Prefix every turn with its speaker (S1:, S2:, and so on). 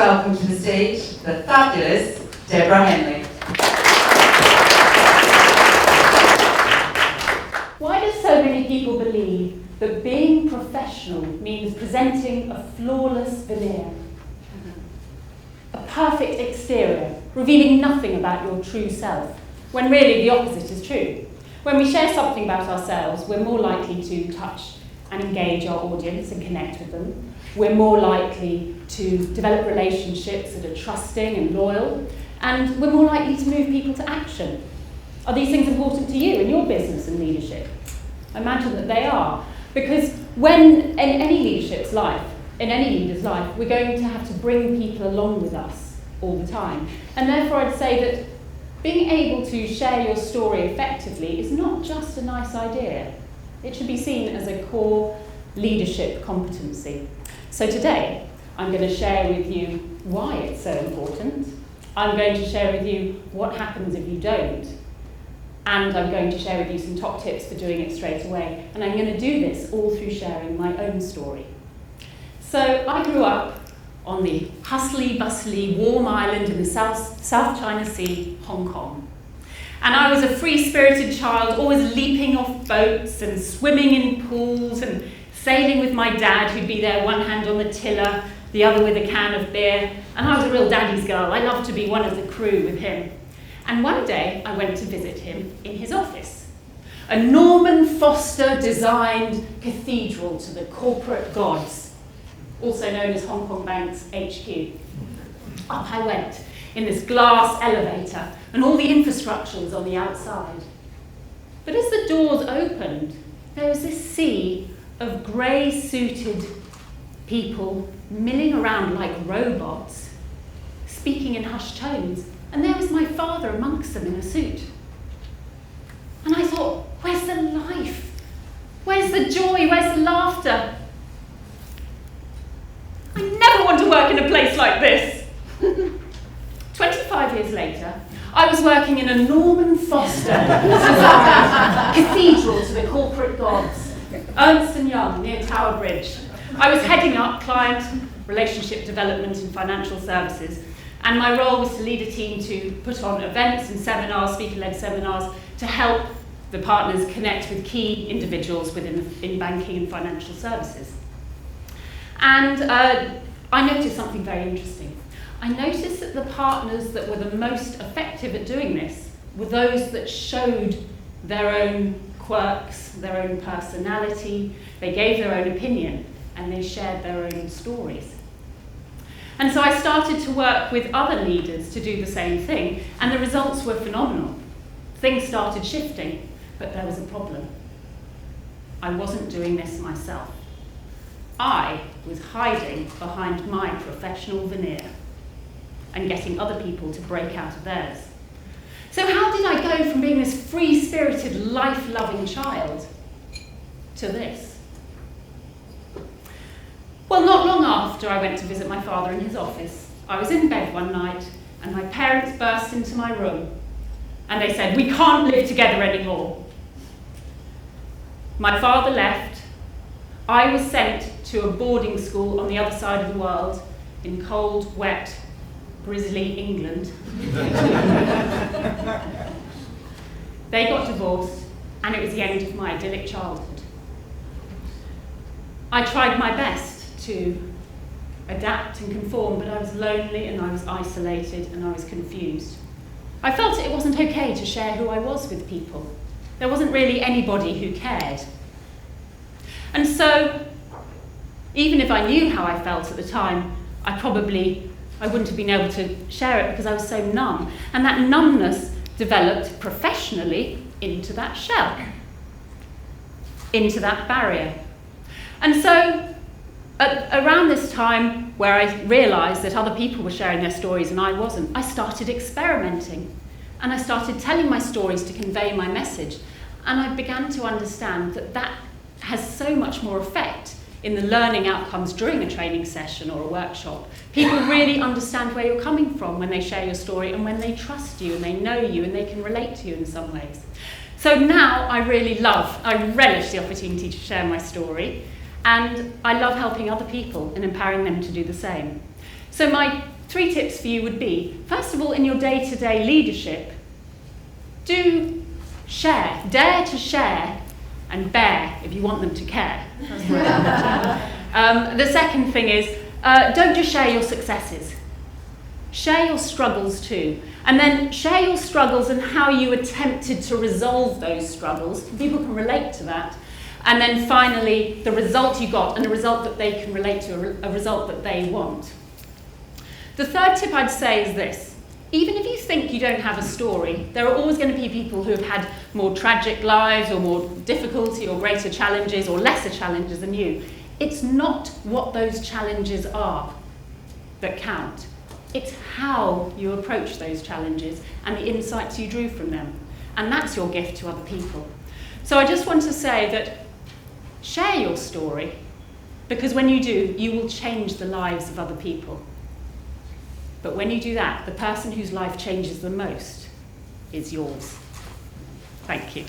S1: welcome to the stage the fabulous Deborah Henley.
S2: Why do so many people believe that being professional means presenting a flawless veneer? A perfect exterior, revealing nothing about your true self, when really the opposite is true. When we share something about ourselves, we're more likely to touch and engage our audience and connect with them. We're more likely to develop relationships that are trusting and loyal, and we're more likely to move people to action. Are these things important to you in your business and leadership? I imagine that they are, because when in any leader's life, we're going to have to bring people along with us all the time. And therefore I'd say that being able to share your story effectively is not just a nice idea. It should be seen as a core leadership competency. So today, I'm going to share with you why it's so important. I'm going to share with you what happens if you don't. And I'm going to share with you some top tips for doing it straight away. And I'm going to do this all through sharing my own story. So I grew up on the hustly, bustly, warm island in the South China Sea, Hong Kong. And I was a free-spirited child, always leaping off boats and swimming in pools and sailing with my dad, who'd be there, one hand on the tiller, the other with a can of beer. And I was a real daddy's girl. I loved to be one of the crew with him. And one day, I went to visit him in his office. A Norman Foster-designed cathedral to the corporate gods, also known as Hong Kong Bank's HQ. Up I went in this glass elevator, and all the infrastructure was on the outside. But as the doors opened, there was this sea of grey-suited people milling around like robots, speaking in hushed tones, and there was my father amongst them in a suit. And I thought, where's the life? Where's the joy? Where's the laughter? I never want to work in a place like this. 25 years later, I was working in a Norman Foster cathedral to the corporate gods, Ernst & Young, near Tower Bridge. I was heading up client relationship development and financial services, and my role was to lead a team to put on events and seminars, speaker-led seminars, to help the partners connect with key individuals in banking and financial services. And I noticed something very interesting. I noticed that the partners that were the most effective at doing this were those that showed their own quirks, their own personality, they gave their own opinion, and they shared their own stories. And so I started to work with other leaders to do the same thing, and the results were phenomenal. Things started shifting, but there was a problem. I wasn't doing this myself. I was hiding behind my professional veneer and getting other people to break out of theirs. So how did I go from being this free-spirited, life-loving child to this? Well, not long after I went to visit my father in his office, I was in bed one night and my parents burst into my room and they said, "We can't live together anymore." My father left. I was sent to a boarding school on the other side of the world in cold, wet, grisly England. They got divorced and it was the end of my idyllic childhood. I tried my best to adapt and conform, but I was lonely and I was isolated and I was confused. I felt it wasn't okay to share who I was with people. There wasn't really anybody who cared. And so, even if I knew how I felt at the time, I wouldn't have been able to share it because I was so numb. And that numbness developed professionally into that shell, into that barrier. And so, around this time where I realised that other people were sharing their stories and I wasn't, I started experimenting. And I started telling my stories to convey my message. And I began to understand that that has so much more effect in the learning outcomes during a training session or a workshop. People really understand where you're coming from when they share your story and when they trust you and they know you and they can relate to you in some ways. So now I relish the opportunity to share my story, and I love helping other people and empowering them to do the same. So my 3 tips for you would be, first of all, in your day-to-day leadership, do share, dare to share, and bear if you want them to care. The second thing is, don't just share your successes. Share your struggles too. And then share your struggles and how you attempted to resolve those struggles. People can relate to that. And then finally, the result you got and a result that they can relate to, a result that they want. The third tip I'd say is this. Even if you think you don't have a story, there are always going to be people who have had more tragic lives or more difficulty or greater challenges or lesser challenges than you. It's not what those challenges are that count. It's how you approach those challenges and the insights you drew from them. And that's your gift to other people. So I just want to say that share your story, because when you do, you will change the lives of other people. But when you do that, the person whose life changes the most is yours. Thank you.